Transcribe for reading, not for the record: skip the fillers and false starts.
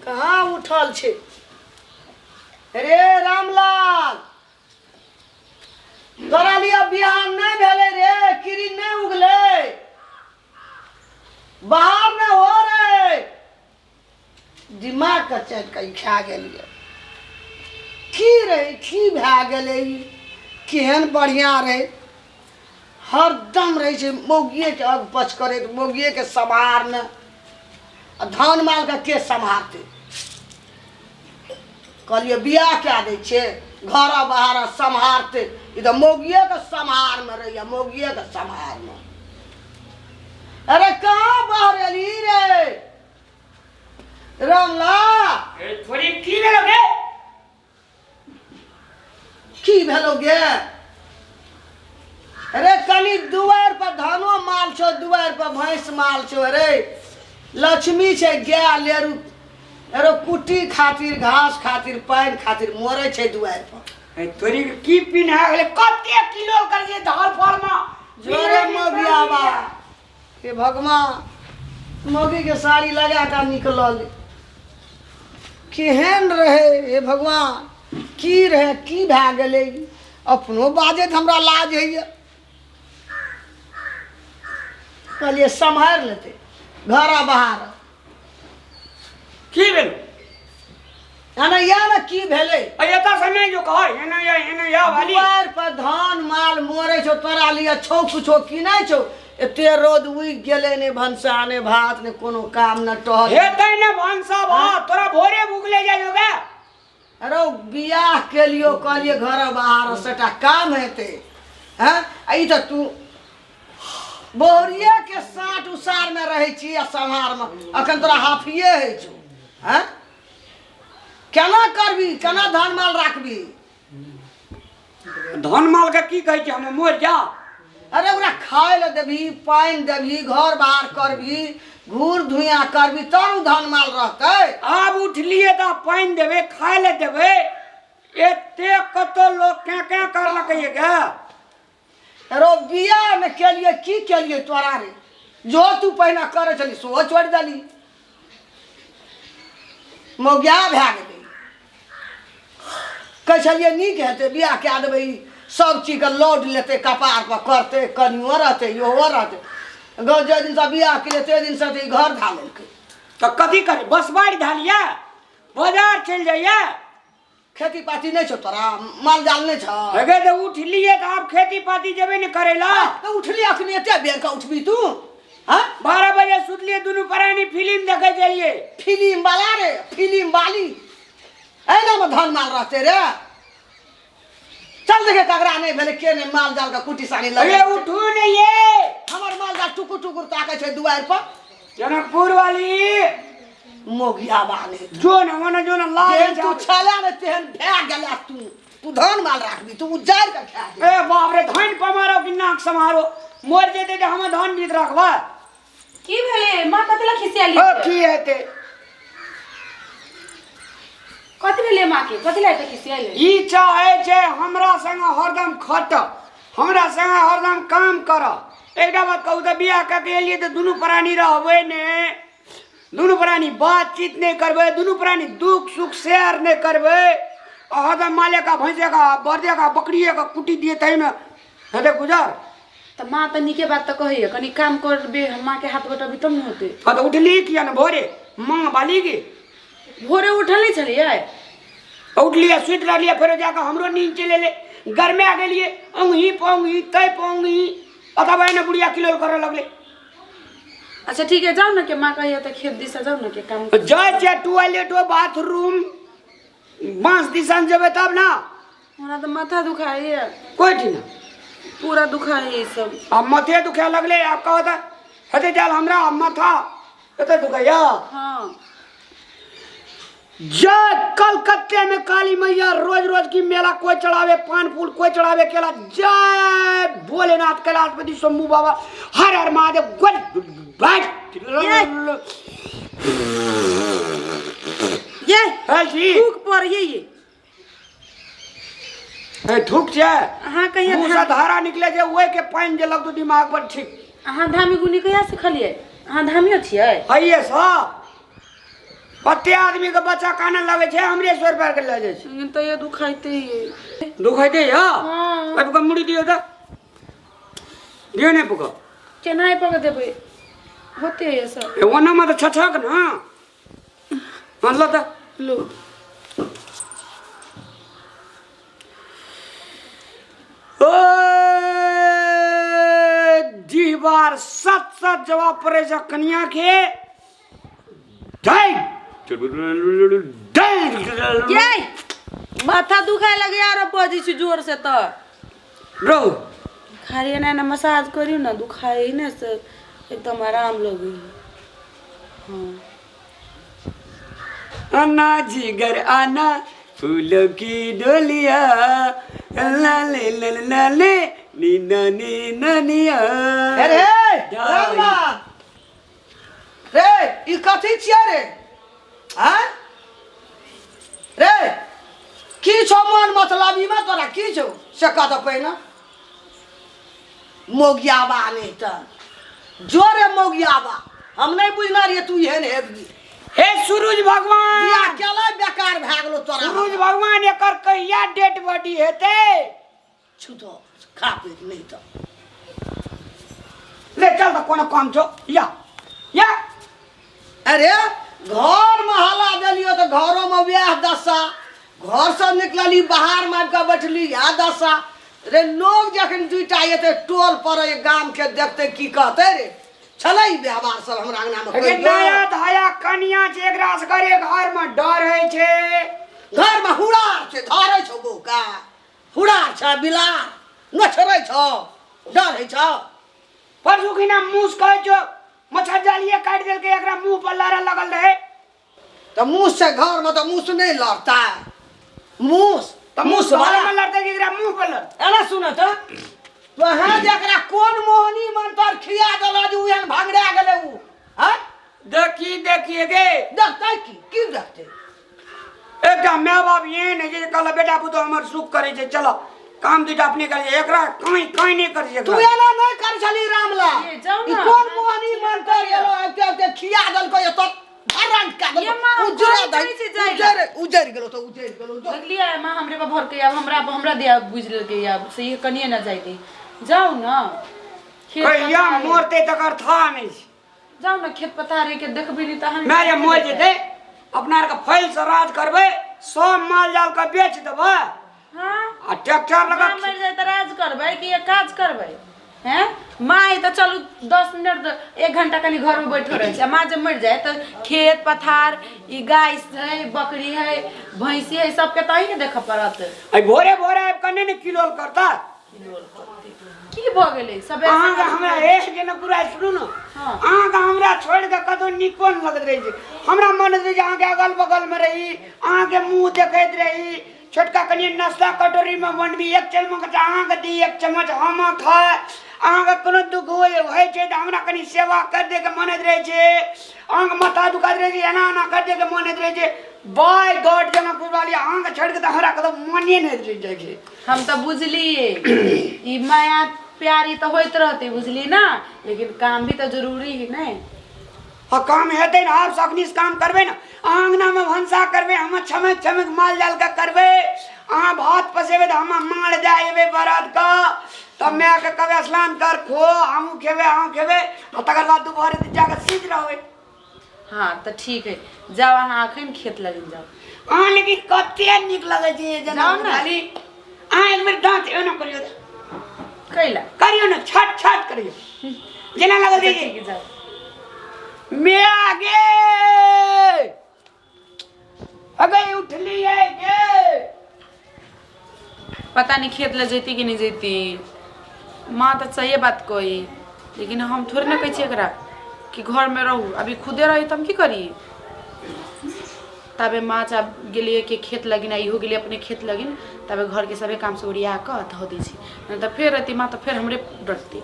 कहाँ उठल छे रे रामलाल तोरा लिया बिहान नहीं भेले रे किरी नहीं उगले बाहर न हो रे दिमाग का चट कई खा गेलिए की रहे की भए गेले केहन बढ़िया रहे हरदम रहे छे मौगिए के अग पछ करे तो मौगिए के संभारने धान माल का के संभारते कहलिए बियाह क्या दे छे घर बाहर संभारते इधर मौगिए के संभार में रहिए मौगिए के संभार में अरे कहाँ बाहर अली रे रामला थोड़ी की भेलोगे की भेलोगे अरे कनी दुआर पर धानो माल छो दुआर पर भैंस माल छो अरे लक्ष्मी छे गाय लेरू अरे कुट्टी खातिर घास खातिर पानी खातिर मोरे छे दुआर पर थोड़ी की पिन्हा गेले कते किलो कर जे धान फल में जोरे मोगियावा हे भगवान मोगी के साड़ी लगा कर निकलल केहन रहे हे भगवान की रहे की भए गेले अपनो बाजे हमरा लाज है कहलिए संभार लेते घर बाहर की भेल ना की भेले एता समय जो कह एना या वाली दुआर पर धान माल मोरे छो तोरा लिए छौ कुछो की नहीं छो एते रोद उइ गेले ने भंसा ने भात ने कोनो काम न टहल हेतै ने भंसा भात तोरा भोरे भूखले जायोगे अरे बियाह के लियो कहलिए घर बाहर सटा काम हेते हैं ई तो तू बोरिया के साठ उसार में रहे छी आ संहार में अखन तोरा हाफिए है छो हैं केना करबी केना धान माल राखबी धन माल के की कहै छै हम मोर जा अरे ओकरा खाए ले देबी पानी देबी घर बाहर करबी घूर धुइया करबी तब धान माल रहते आब उठलिए त पानी देबे खाए ले देबे एते कतो लोग क्या करलकै गे अरे बियाह में केलिए की केलिए तोरा रे जो तू पहिना करे चली सो छोड़ दली मौगिया भए गेलै कह छलिए नीक हेतै बियाह कए देबै सब चीज के लोड लेते कपार पर करते कनियो रहते इहो रहते गाँव जे दिन से बियाह के ते दिन से घर धालेलकै तो कथी करे बस बाड़ी धालिया बाजार चल जाइए खेती पाती नहीं छो तोरा माल जाल नहीं छो अगे तो उठलिए तो आप खेती पाती जेबे नहीं करेला तो उठली अखनी एते बेर का उठबी तू हां 12 बजे सुतलिए दुनु परानी फिल्म देखे जाइए फिल्म वाला रे फिल्म वाली ऐना में धान माल रहते रे चल देखे कगरा नहीं भेले के ने माल जाल का कुटी सानी लगे अरे उठू नहीं ये हमर माल जाल टुकुर टुकुर ताके छे दुआर पर जनकपुर वाली मोगिया बाने जो न लागे तू छला ने तेहन भए गेला तू धान माल राखबी तू उजार के खा दे ए बाप रे धान पर मारो कि नाक समारो मोर जेते जे हम धान जीत रखबा की भेले मां कतला खिसियाली ओ की हेते कत भेले मां के कतला त खिसियाली ई चाहे छे हमरा संग हरदम खट हमरा संग हरदम काम कर एकटा बात कहू त बियाह क के लिए त दुनु प्राणी रहबे ने दुनु प्राणी बातचीत नहीं करबे दुनु प्राणी दुख सुख शेयर नहीं करबे हरदम माले का भैंसे का बर्दे का बकरी का कुटी दिए तई में हेते गुजर त मां त निके बात त कहिए कनी काम करबे मां के हाथ बटबी तब न होते हाँ तो उठली किया न भोरे माँ बाली की भोरे उठल छलिए उठलिए सुत रहिए फिर जाकर हमरो नींद चले ले घर में आ गए अंगी पोंगी तय पोंगी अथवा न बुढ़िया किलो करे लगले अच्छा ठीक है जाओ ना के मां कहिए त खेत दिशा जाओ ना के काम जा टॉयलेट हो बाथरूम बांस दिसन जबे तब ना हमरा त माथा दुखाए कोई ठीक ना पूरा दुखाए सब अब माथे दुखे लगले आप कहता हते जाल हमरा माथा एते दुखाया हां जय कलकत्ते में काली मैया रोज रोज की मेला कोई चढ़ावे पान फूल कोई चढ़ावे केला जय भोलेनाथ कैलाशपति शंभू बाबा हर हर महादेव गुड बैठ ये है जी थूक पर ये है थूक छे हां कहिए मुंह से धारा निकले जे ओए के पानी जे लग तो दिमाग पर ठीक हां धामी गुनी कहिया सिखलिए हां धामियो छियै आइए सा कते आदमी के बच्चा काने लगे छे हमरे स्वर पर के ले जाय छे लेकिन तो ये दुखाइते ही दुखाइते ह हाँ। अब मुड़ी दियो त दियो ने पुको केनाइ पक देबै होते है ये सब ए वना में तो छछक न मान लो त लो ओ दीवार सत सत जवाब पड़े छ कन्या के ढाई ये माथा दुखाए लगे यार पजी से जोर से तो रो खाली ना मसाज करियो ना दुखाए ही ना से एकदम आराम लगे हाँ अन्ना जिगर आना फूलों की डोलिया लाले लाले नीना नीना निया अरे रामा रे ई कथी छिया रे हैं रे की छो मन मतलबी में तोरा की छो से कह पहिना मोगियाबा नहीं त जोरे मोगियाबा हम नहीं बुझना रे तू एहन हेबी हे सूरज भगवान बिया केला बेकार भए गेलो तोरा सूरज भगवान एकर कहिया डेड बॉडी हेते छुतो खा पी नहीं तो ले चल त कोनो काम छो या अरे घर में हला देलियो तो घरों में ब्याह दशा घर से निकलली बाहर में के बैठली या दशा रे लोग जखन दुईटा एते टोल पर गाम के देखते की कहते रे चलै व्यवहार सब हमरा अंगना में अरे नया धाया कन्या छे एकरा से करे घर में डर है छे घर में हुड़ार छे धरे छो बोका हुड़ार छ बिला न छोड़ै छो डर है छो परसु खिना मूस कहे छो मच्छर जालिए काट देल के एकरा मुंह पर लारा लगल रहे तो मूस से घर में तो मूस नहीं लड़ता मूस तो मूस वाला में लड़ते कि एकरा मुंह पर लड़ एना सुन तो वहां जकरा कोन मोहनी मंत्र खिया देला जे उहन भंगड़ा गेले उ हैं देखिए गे देखतै की देखतै एकटा माय बाप ये नहीं जे कहला बेटा पुतो हमर सुख करे छे चलो काम दूटा अपने करे एकरा कहीं नहीं करे छे तू एना नहीं कर छली रामला ये जाओ ई ना। कोन मोहनी मंत्र गेलो एते खिया देलको ये तो भरन का ये माँ हम उजरे कौन करी से जाएगा? उजर गेलो तो उजर गेलो जो लगलिया है माँ हमरे पर भर के अब हमरा दिया बुझ के अब से ये कनिए ना जाई दे जाओ ना खेत कहिया पथारे। मोरते तकर था नहीं जाओ ना खेत पथारे के देखबी नहीं त हम मैं ये मोर जेते अपना का फैल से राज करबे सब माल जाल का बेच देबे हां आ ट्रैक्टर लगा माँ मर जाए त राज करबै कि ये काज करबै हैं माँ ही तो चलू 10 मिनट 1 घंटा कनी घर में बैठो रहे छै माँ जब मर जाए तो खेत पथार ई गाय है बकरी है भैंसी है सबके तो ही ने देख पड़त आई भोरे भोरे आब कने ने किलोल करता की भ गेलै सबे अहाँ का हमरा एक दिन पूरा सुनु न हाँ। अहाँ का हमरा छोड़ के कतो निकोन लगत रही छै हमरा मन रही अहाँ के अगल बगल में रही अहाँ के मुंह देखैत रही छोटका कनी नाश्ता कटोरी में बनबी एक चम्मच अहाँ के दी एक चम्मच हम खाए अहाँ के कोनो दुख होय छै त हमरा कनी सेवा कर दे के मनत रहे छै अहाँ के माथा दुखात रहे छै एना कर दे के मनत रहे छै बाय गॉड जना कुरबाली अहाँ के छोड़ के त हमरा कतो मने नहीं रह जाय छै हम तो बुझलिए ई माया प्यारी तो होइत रहते बुझली ना लेकिन काम भी तो जरूरी है नहीं हाँ काम हेते ना आप सखनी से काम करबे ना आंगना में भंसा करबे हम छमक छमक माल जाल का करबे आ भात पसेबे तो हम मार जाएबे बारात का तब मैं आके कबे स्नान कर खो हम खेबे और तकर बाद दोपहर जाकर सीज रहबे हाँ तो ठीक है जाओ अहाँ अखन खेत लगिन जाओ आ लेकिन कते निक लगे छै जना जाओ ना। खाली आ एक बेर दांत एना करियो कैला करियो ना छट छट करियो जना लगे अच्छा, छै ठीक है जाओ मैं आगे अगर उठली है के पता नहीं खेत ले जैती कि नहीं जैती माँ तो सही बात कही लेकिन हम थोड़ी ना कही एकरा कि घर में रहू अभी खुदे रही तो हम की करी तबे माँ चाह गेलिए कि खेत लगिन इहो गेलिए अपने खेत लगिन तबे घर के सबे काम से ओरिया कर धो दी नहीं तो फिर रहती माँ तो फिर हमरे डरती